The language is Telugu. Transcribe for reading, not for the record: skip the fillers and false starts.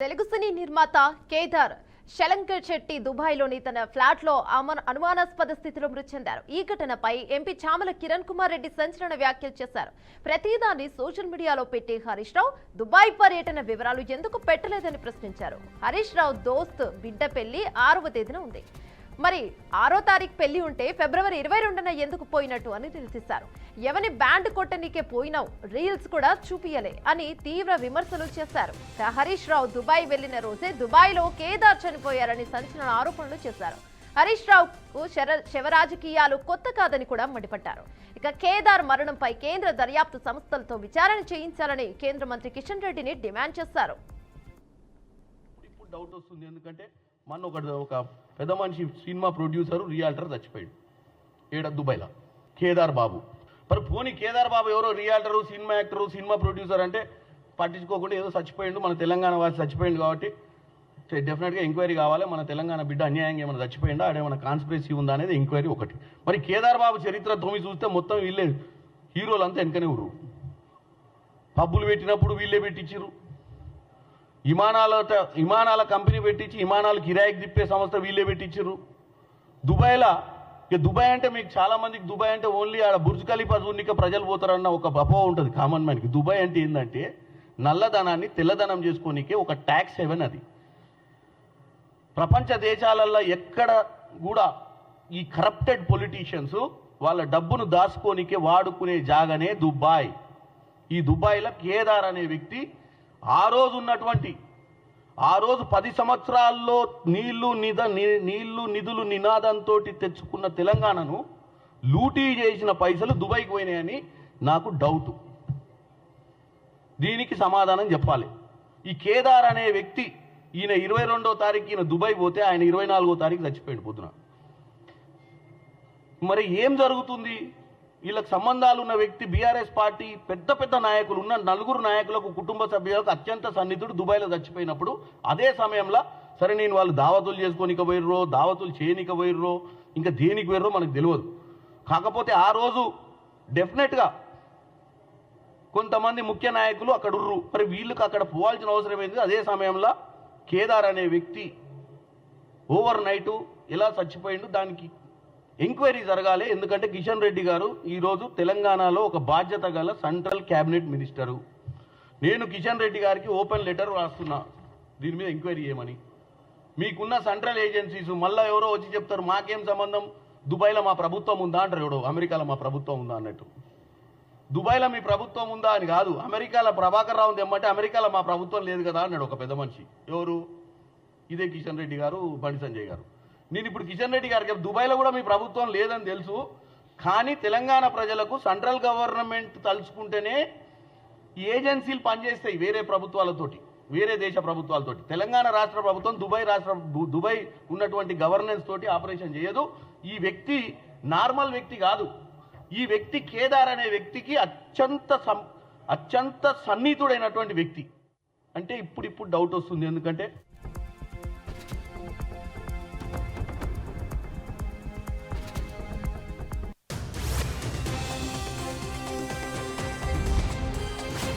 తెలుగు సినీ నిర్మాత కేదార్ శలంకర్ శెట్టి దుబాయ్లోని తన ఫ్లాట్లో అనుమానాస్పద స్థితిలో మృతి చెందారు. ఈ ఘటనపై ఎంపీ చామల కిరణ్ కుమార్ రెడ్డి సంచలన వ్యాఖ్యలు చేశారు. ప్రతిదాన్ని సోషల్ మీడియాలో పెట్టి హరీష్ రావు దుబాయ్ పర్యటన వివరాలు ఎందుకు పెట్టలేదని ప్రశ్నించారు. హరీష్ రావు దోస్త్ బిడ్డ పెళ్లి 6వ తేదీన ఉంది. మరి 6వ తారీఖు పెళ్లి ఉంటే ఫిబ్రవరి 22న ఎందుకు పోయినట్టు అని నిలదీశారు. ఎవని బ్యాండ్ కొట్టనికే పోయినావు, రీల్స్ కూడా చూపియలే అని తీవ్ర విమర్శలు చేశారు. హరీష్ రావు దుబాయ్ వెళ్లిన రోజే దుబాయ్లో కేదార్ చనిపోయారని సంచలన ఆరోపణలు చేశారు. హరీష్ రావుకు శవరాజకీయాలు కొత్త కాదని కూడా మండిపడ్డారు. ఇక కేదార్ మరణంపై కేంద్ర దర్యాప్తు సంస్థలతో విచారణ చేయించాలని కేంద్ర మంత్రి కిషన్ రెడ్డిని డిమాండ్ చేశారు. డౌట్ వస్తుంది, ఎందుకంటే మన ఒక పెద్ద మనిషి సినిమా ప్రొడ్యూసరు రియాల్టర్ చచ్చిపోయాడు ఏడ దుబాయ్లో, కేదార్ బాబు. మరి పోనీ కేదార్ బాబు ఎవరో రియాల్టరు, సినిమా యాక్టరు, సినిమా ప్రొడ్యూసర్ అంటే పట్టించుకోకుండా ఏదో చచ్చిపోయిండు, మన తెలంగాణ వాసి చచ్చిపోయింది కాబట్టి డెఫినెట్గా ఎంక్వైరీ కావాలి, మన తెలంగాణ బిడ్డ అన్యాయంగా ఏమైనా చచ్చిపోయిందా, ఆడేమైనా కాన్స్పిరసీ ఉందా అనేది ఎంక్వైరీ ఒకటి. మరి కేదార్ బాబు చరిత్ర తొమ్మిది చూస్తే మొత్తం వీళ్ళే హీరోలంతా వెనకనే ఉర్రు. పబ్బులు పెట్టినప్పుడు వీళ్ళే పెట్టించారు, విమానాల కంపెనీ పెట్టించి విమానాలు కిరాయికి తిప్పే సంస్థ వీళ్ళే పెట్టించారు. దుబాయ్లో ఇక దుబాయ్ అంటే మీకు చాలా మందికి దుబాయ్ అంటే ఓన్లీ ఆడ బుర్జ్ ఖలీఫా చూడనిక ప్రజలు పోతారన్న ఒక అపోహ ఉంటుంది కామన్ మ్యాన్కి. దుబాయ్ అంటే ఏంటంటే నల్లధనాన్ని తెల్లధనం చేసుకోనికే ఒక ట్యాక్స్ హెవెన్. అది ప్రపంచ దేశాలలో ఎక్కడ కూడా ఈ కరప్టెడ్ పొలిటీషియన్స్ వాళ్ళ డబ్బును దాచుకోనికే వాడుకునే జాగానే దుబాయ్. ఈ దుబాయ్లో కేదార్ అనే వ్యక్తి ఆ రోజు 10 సంవత్సరాల్లో నీళ్లు నిధులు నినాదంతో తెచ్చుకున్న తెలంగాణను లూటీ చేసిన పైసలు దుబాయ్కి పోయినాయని నాకు డౌట్. దీనికి సమాధానం చెప్పాలి. ఈ కేదార్ అనే వ్యక్తి ఈయన 22వ తారీఖు ఈయన దుబాయ్ పోతే ఆయన 24వ తారీఖు చచ్చిపోయాడు పొద్దున. మరి ఏం జరుగుతుంది? వీళ్ళకి సంబంధాలు ఉన్న వ్యక్తి బీఆర్ఎస్ పార్టీ పెద్ద నాయకులు ఉన్న 4 నాయకులకు కుటుంబ సభ్యులకు అత్యంత సన్నిధుడు దుబాయ్లో చచ్చిపోయినప్పుడు అదే సమయంలో సరే నేను వాళ్ళు దావతులు చేసుకోనిక పోయిర్రో, దావతులు చేయనిక పోయిర్రో, ఇంకా దేనికి పోయిర్రో మనకు తెలియదు. కాకపోతే ఆ రోజు డెఫినెట్గా కొంతమంది ముఖ్య నాయకులు అక్కడ ఉర్రు. మరి వీళ్ళకి అక్కడ పోవాల్సిన అవసరం ఏంది? అదే సమయంలో కేదార్ అనే వ్యక్తి ఓవర్ నైటు ఎలా చచ్చిపోయిండు దానికి ఎంక్వైరీ జరగాలి. ఎందుకంటే కిషన్ రెడ్డి గారు ఈరోజు తెలంగాణలో ఒక బాధ్యత గల సెంట్రల్ క్యాబినెట్ మినిస్టరు. నేను కిషన్ రెడ్డి గారికి ఓపెన్ లెటర్ రాస్తున్నా దీని మీద ఎంక్వైరీ చేయమని. మీకున్న సెంట్రల్ ఏజెన్సీస్ మళ్ళీ ఎవరో వచ్చి చెప్తారు మాకేం సంబంధం, దుబాయ్లో మా ప్రభుత్వం ఉందా అంటారు. ఎవడో అమెరికాలో మా ప్రభుత్వం ఉందా అన్నట్టు. దుబాయ్లో మీ ప్రభుత్వం ఉందా అని కాదు, అమెరికాలో ప్రభాకర్ రావు తెమ్మంటే అమెరికాలో మా ప్రభుత్వం లేదు కదా అన్నాడు ఒక పెద్ద మనిషి. ఎవరు? ఇదే కిషన్ రెడ్డి గారు, బండి సంజయ్ గారు. నేను ఇప్పుడు కిషన్ రెడ్డి గారికి దుబాయ్లో కూడా మీ ప్రభుత్వం లేదని తెలుసు, కానీ తెలంగాణ ప్రజలకు సెంట్రల్ గవర్నమెంట్ తలుచుకుంటేనే ఏజెన్సీలు పనిచేస్తాయి వేరే ప్రభుత్వాలతోటి, వేరే దేశ ప్రభుత్వాలతోటి. తెలంగాణ రాష్ట్ర ప్రభుత్వం దుబాయ్ ఉన్నటువంటి గవర్నెన్స్ తోటి ఆపరేషన్ చేయదు. ఈ వ్యక్తి నార్మల్ వ్యక్తి కాదు. ఈ వ్యక్తి కేదార్ అనే వ్యక్తికి అత్యంత సన్నిహితుడైనటువంటి వ్యక్తి. అంటే ఇప్పుడు డౌట్ వస్తుంది, ఎందుకంటే